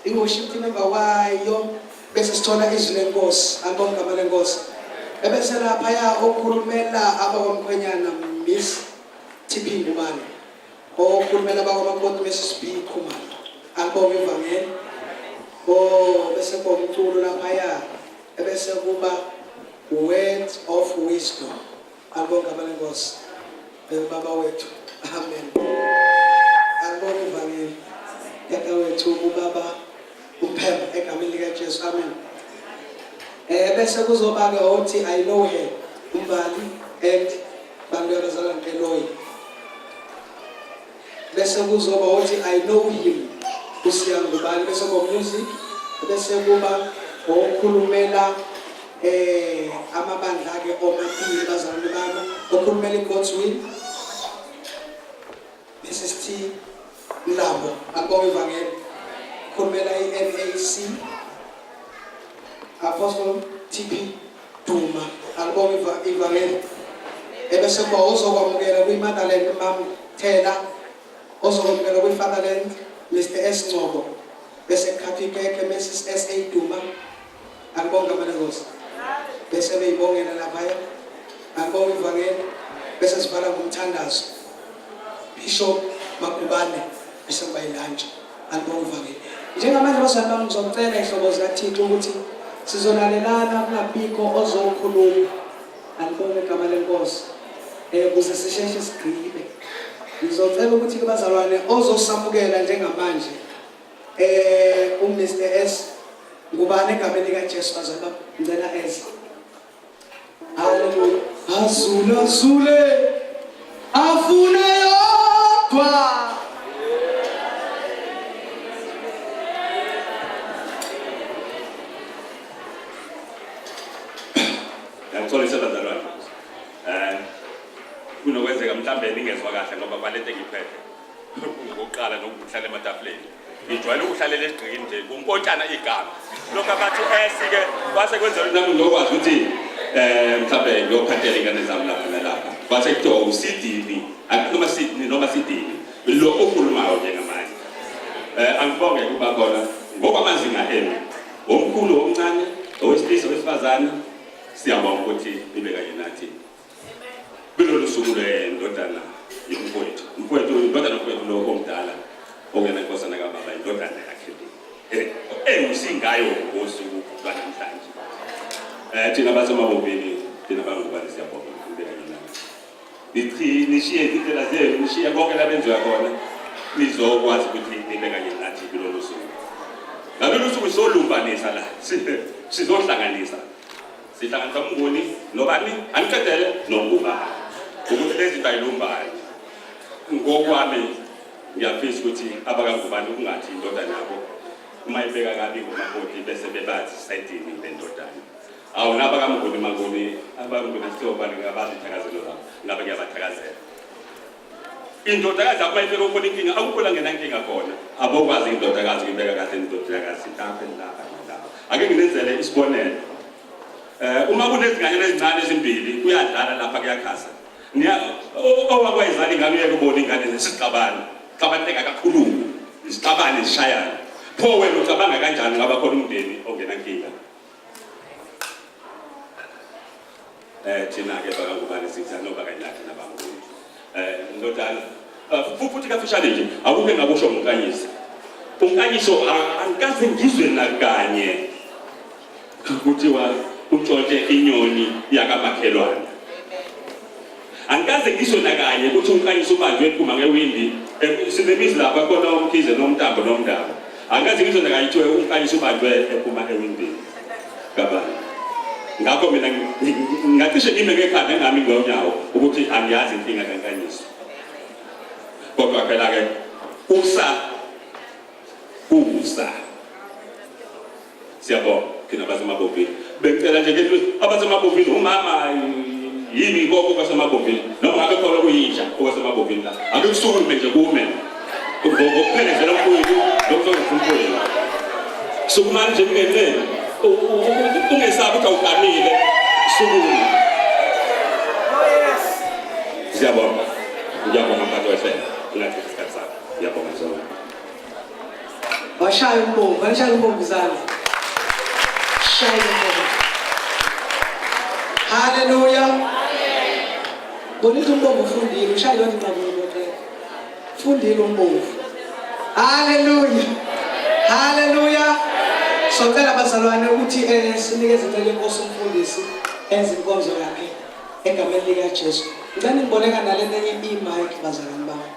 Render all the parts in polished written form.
i-worship team member wayo bese sithola izwi lenkosi angibonga igama lenkosi ebese laphaya okhulumela abakwamkhwenyana Miss TP Ngubane okhulumela abakwamakoti Mrs B Khumalo angibonga ivangeli bese komculo laphaya ebese kuba words of wisdom angibonga igama lenkosi baba wethu amen angibonga ivangeli yaka wethu ubaba uphemba egameni lika Jesu amen bese kuzoba ke uthi I know her umbali and bantu abazalwa ngeloyi bese kuzoba uthi I know him usiyangubani bese ko music bese kuba okhulumela amabandla ke omabili bazalwane bami okhulumela God's will bese sithi Mlambo angibonga ivangeli okhulumela iNAC Apostle TP Duma angibonga ivangeli ebese kuba ozokwamukela kwiMotherland Mam Thela ozokwamukela kwiFatherland Mr S Ngcobo bese Khaphikeke Mrs SA Duma angibonga amanenkosi bese beyibongela laphaya angibonga ivangeli bese sivala ngomthandazo Bishop Makubane bese bayilunch angibonga ivangeli njengamanje abazali bami ngizocela ihlobo zikaThixo ukuthi sizolalelana kungabikho ozokhuluma angibonga igama lenkosi ukuze sisheshe sigqibe ngizocela ukuthi kubazalwane ozosamukela njengamanje uMr S Ngubane egameni likaJesu bazalwane bami ngicela eze haleluya azula zule afune yodwa ngitholisela bazalwane kunokwenzeka mhlambe ningezwa kahle ngoba balete ngiphethe ngokuqala nokuhlala ematafuleni ngijwayele ukuhlalela esigqikini nje kunkontshana igama lokho abathi esike kwase kwenzela nami ngokwazi ukuthi mhlambe ngiyophathela ingane zami lapha nalapha kwase kuthiwa usidini noma sidini lo okhulumayo njengamanje angibonge kuba khona ngokwamazinga enu omkhulu omncane owesilisa owesifazane siyabonga ukuthi nibe kanye nathi kulolu suku lwendodana yomfowethu indodana yomfowethu lo omdala ongena inkosana kababa indodana yakhe usingayo ngosuku lwanamhlanje thina basemabobeni thina bangubani siyabonga nibe kanye nathi nishiye izindlela zenu nishiye konke labenziwa khona nizokwazi ukuthi nibe kanye nathi kulolu suku ngalolu suku solumbanisa la sizohlanganisa sihlanganisa umnguni nobani aniqedele nokubani ukuthi lezi zinto ayilumbani ngokwami ngiyafisa ukuthi abakangubani kungathi indodana yabo uma ibeka kabi ngomakoti bese bebathi sayidini lendodana awu nabakamnguni manguni abanguni siyobani ngabazithakazelo zabo ngabe ngiyabathakazela indodakazi uma ifika ukubona inkinga akukho ngena inkinga khona abokwazi indodakazi ibeka kahle indodakazi lapha ake nginenzele isibonelo uma kunezingane ezincane ezimbili kuyadlala lapha kuyakhasa owakwayizali ingane uyekubona ingane nesixabana xabaneka kakhulu isixabane sishayana pho wena ucabanga kanjani ngaba khona umndeni ongena nkinga thina ke bakangubani sizanoba kanjani nabanguni ndodana futhi kafishane nje akukho engakusho ngonkanyisa unkanyiso angikaze ngizwe nakanye kuthiwa utshontshe inyoni yakamakhelwane angikaze ngizwe nakanye ukuthi unkanyiso ubanjwe ephuma ngewindi sinemizi lapha khona umkhize nomntambo nomndaba angikaze ngizwe nakanye kuthiwa unkanyiso ubanjwe ephuma ewindini kabani ngakho mina ngacishe ngime ngekhanda engami ngonyawo ukuthi angiyazi inkinga kankanyiso kodwa phela ke usa siyabonga thina basemabobini bengicela nje ke abasemabobini umama yini konke kwasemabobini noma ngabe khona kuyintsha okwasemabobini la ake kusukume nje kume ngokuphelezela umfowethu lokuzongisa umfowethu sukumani nje kungenene ungesabi ukuthi awugamile sukuma siyabonga ngiyabonga mphathi wehlelo ngathi isikhathi sakho ngiyabonga zonke Shaya umbongo, shaya umbongo izandla. Shaya umbongo. Hallelujah. Bonita umbongo ufundile, ushaya yona ingqabulo ke. Fundile umbongo. Hallelujah. Hallelujah. So cela abazalwane ukuthi sinikeze incele inkosi umfundisi enze inkonzo yakhe egameni lika Jesu. Ngicela niboneka nalento enye i-mic bazalwane bami.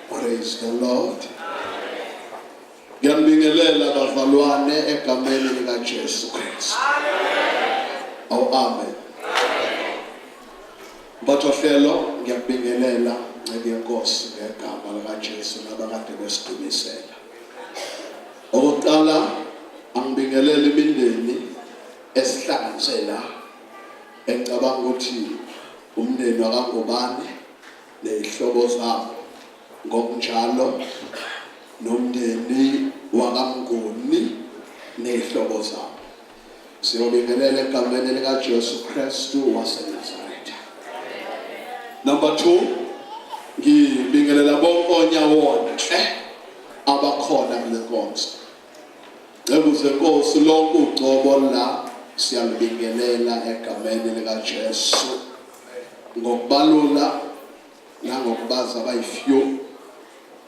Praise the Lord. Ngiyabingelela bazalwane egameni lika Jesu Kristu. Oh amen. Bathohlelo ngiyabingelela ngeNkosi ngegama lika Jesu nabakade besidumisela. Okokuqala angibingelela imindeni esihlanganisela engicabanga ukuthi umndeni wakaNgobane nezihlobo zabo ngokunjalo nomndeni wakaMnguni nezihlobo zabo. Siyobingelela egameni lika Jesu Kristu waseNazaretha. Number 2, ngibingelela bonke onyawonke abakhona kule nkonzo. Cebo zenkosi lonke ugcobo la siyalibingelela egameni lika Jesu ngokubalula nangokubaza abayifew.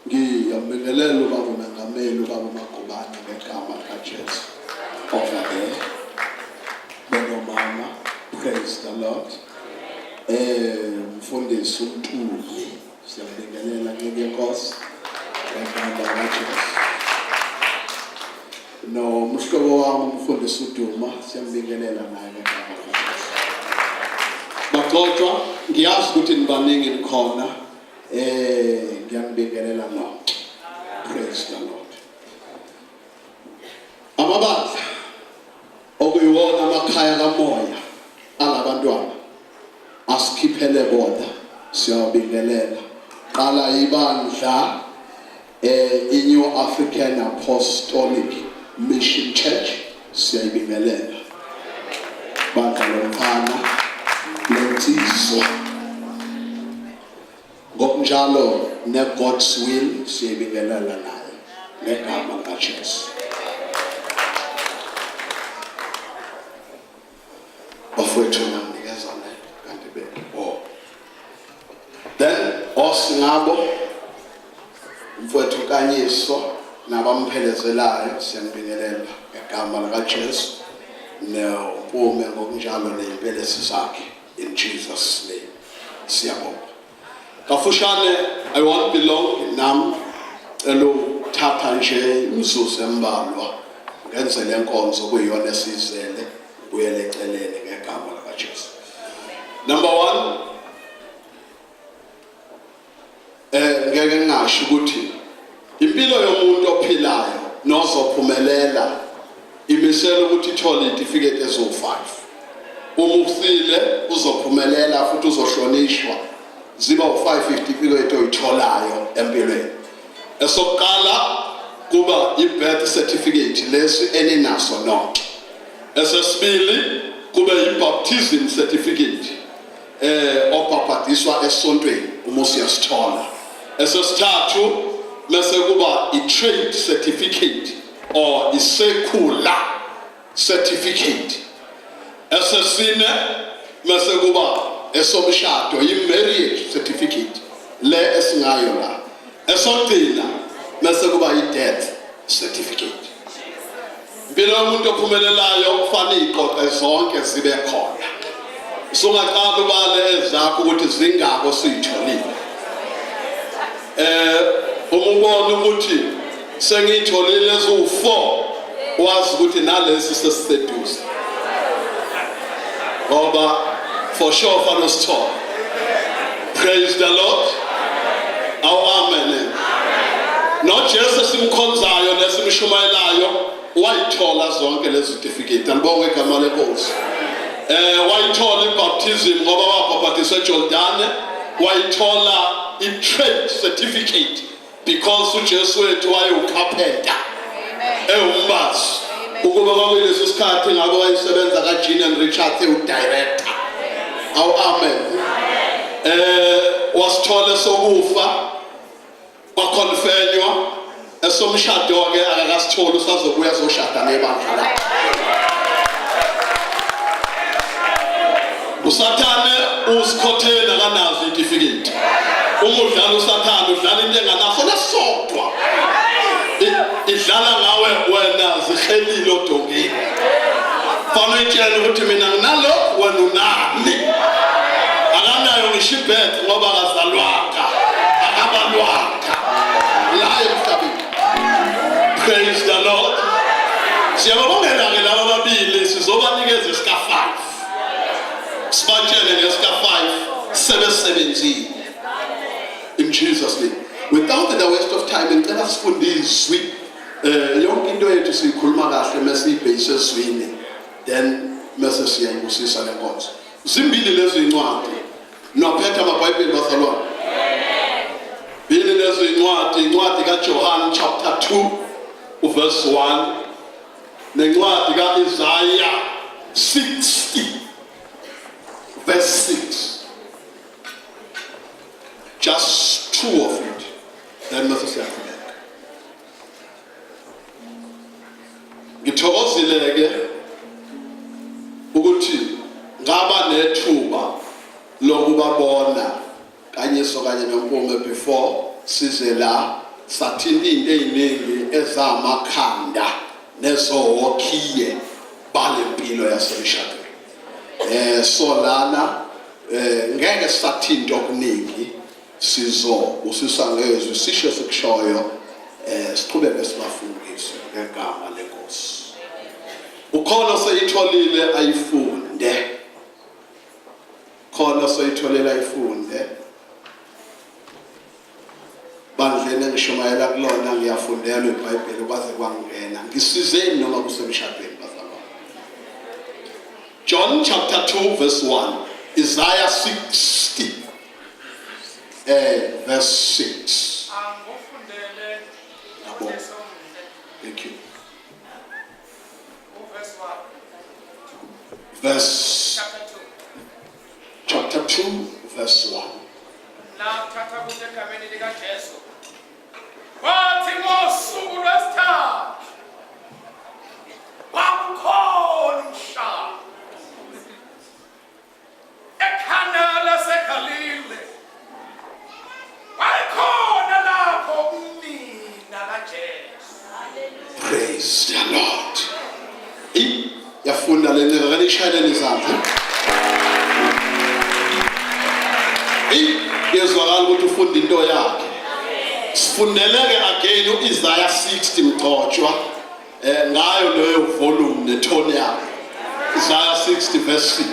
Ngiyabingelela ubaba uMengameli ubaba uMagubane ngegama lika Jesu. Over there. Beno mama, praise the Lord. Mfundisi uMtuli siyabingelela ngeNkosi ngegama lika Jesu. No, mhlobo wami umfundisi uDuma siyambingelela naye ngegama lika Jesu. Bagcotshwa ngiyazi ukuthi nibaningi nikhona ngiyabingelela nonke. Praise the Lord. Amabandla okuyiwona amakhaya kamoya alabantwana asikhiphele bona siyabingelela. Qala ibandla iNew African Apostolic Mission Church siyayibingelela bandla lomfana lensizwa ngokunjalo ne-God's will siyayibingelela naye ngegama likaJesu. Bafowethu namnikeza kanti then osingabo mfowethu Kanyiso nabamphelekezelayo siyambingelela ngegama likaJesu nephume ngokunjalo neimpelesi zakhe in Jesus name siyabonga. Kafushane I won't be long nam elothatha nje imizuzu embalwa ngenze le nkonzo kuyiyona esizele buyele eceleni ngegama likaJesu. Number 1 ngeke ngasho ukuthi impilo yomuntu ophilayo nozophumelela imisela ukuthi ithole itifiketi ezo5. Uma ufile uzophumelela futhi uzohlonishwa ziba u550 itifiketi oyitholayo empilweni. Esokuqala kuba i-birth certificate lesi eninaso nonke. Esesibili kube i-baptism certificate obhabhadiswa esontweni uma usiyasithola. Esesithathu mase kuba i-trade certificate or i-secular certificate. Esesine mase kuba esobishado i-marriage certificate le esingayo la. Esogcina mase kuba i-death certificate. Impilo yomuntu ophumelelayo kufanele iqoqe zonke zibe khona. Sungaqala ubale ezakho ukuthi zingako siyitholile. Umubona ukuthi sengitholile ezo4 wazi ukuthi nalesi sesiseduze. Ngoba for sure fanele sithole. Praise the Lord. Amen. NoJesu simkhonzayo nesimshumayelayo wayithola zonke lezi certificate. Ngibonge igama lenkosi. Wayithola i-baptism ngoba wabhabhadiswa eJordani, wayithola i-trade certificate because uJesu wethu wayeucarpenter. Ewumbazi. Ukuba kwakuyilesi sikhathi ngabe wayesebenza kaJean and Richard u-director. Amen. Wasithola sokufa wakonfenywa esomshado ke akasithola usazobuya zoshada nebandla la. Usathane usikhothela kanazi itifiketi. Uma udlala usathane udlala into enganaso nesodwa. Idlala ngawe wena zihelile odongeni. Fanele utshele ukuthi mina nginalokho wena unani. Akanayo ngisho ibhet ngoba akazalwanga. Akabalwanga. La emhlabeni. Praise the Lord. Siyabongela ke laba babili sizobanikeza isika5. Sibatshele ngesika5 sebesebenzile. In Jesus name. Without the waste of time ngicela sifundiswe yonke into yethu siyikhuluma kahle mesibhekise eswini then mase siyayibusisa lenkonzo. Zimbili lezi incwadi nophetha amabhayibheli bazalwane. Bili lezi incwadi kaJohn chapter 2 verse 1 nencwadi kaIsaiah 60 verse 6. Just 2 of it. Then mase siyaqhubeka. Ngithokozile ukuthi ngaba nethuba lokubabona Kanyiso kanye noMpume before size la sathinta into eziningi ezamakhanda nezohokhiye balempilo yasemshadweni. So lana ngeke sathinta okuningi usisa ngezwe sisho sekushoyo siqhubeke sibafundise ngegama lenkosi. Ukhona seyitholile ayifunde. Khona seyitholile ayifunde. Bandlene ngishumayela kulona ngiyafundela iBhayibheli kwaze kwangena. Ngisizeni noma kusemshadweni bazalwane. John chapter 2 verse 1. Isaiah 60 verse 6. Thank you. Verse verse chapter 2 verse 1. Nathatha kuze egameni likaJesu. Kwathi ngosuku lwesithathu kwakukhona umhlaba eKhana laseGalile. Wayekhona lapho unina kaJesu. Praise the Lord. Yafunda le nto kanishayeleni izandla. Yezwakala ukuthi ufunda into yakhe. Sifundeleke again uIsaiah 60 mgcotshwa ngayo leyo volume netone yakhe. Isaiah 60 verse 6.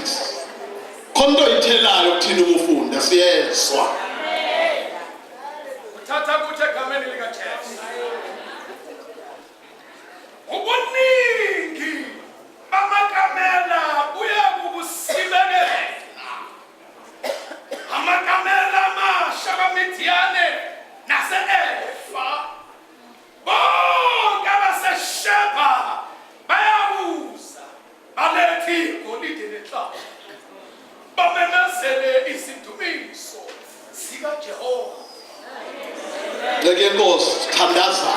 Konto ithelayo kuthina umfunda siyezwa. Uthatha kuze egameni likaJesu. Ubuningi bamakamela buya kukusibekela. Amakamela amasha kaMidiyane nase-Efa. Bonke abaseShebha bayabuza baletha igolide nenhlaba. Bamemezele isidumiso sikaJehova. Ngeke Nkosi thandaza.